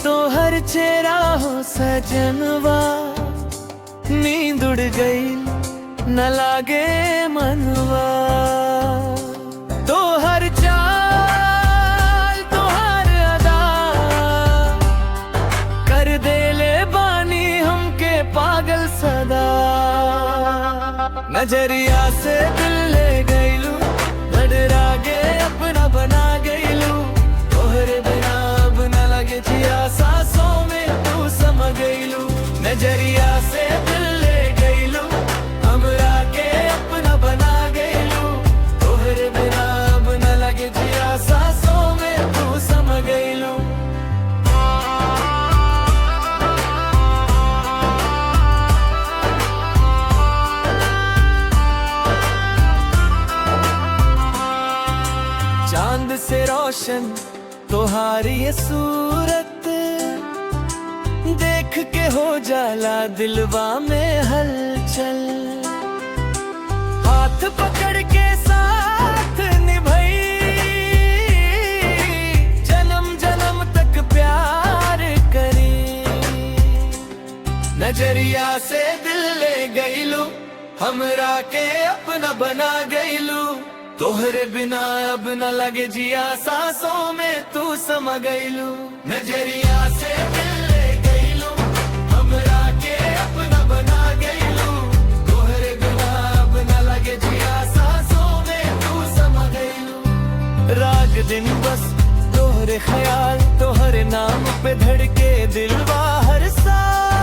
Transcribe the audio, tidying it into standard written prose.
तो हर चेहरा हो सजनवा, नींद उड़ गई न लागे मनवा। तो हर चाल तो हर अदा कर दे ले बानी हमके पागल सदा। नजरिया से दिल ले गईलू, डरा के अपना बना गईलू। तोहरे बिना अब न लगे जिया, सांसों में तू समा गईलू। नजरिया से दिल ले गईलू, हमरा के अपना बना गईलू। तोहरे बिना अब न लगे जिया, सांसों में तू समा गईलू। चांद से रोशन तोहारी ये सूरत देख के हो जाला दिलवा में हलचल। हाथ पकड़ के साथ निभाई, जन्म जन्म तक प्यार करी। नजरिया से दिल ले गईलू, हमरा के अपना बना गईलू। तोहरे बिना अब न लगे जिया, सांसों में तू समा गईलू। नजरिया से दिल ले गईलू, हमरा के अपना बना गईलू। तोहरे बिना अब न लगे जिया, सांसों में तू समा गईलू। रात दिन बस तोहरे ख्याल, तोहरे नाम पे धड़के दिलवा हर साल।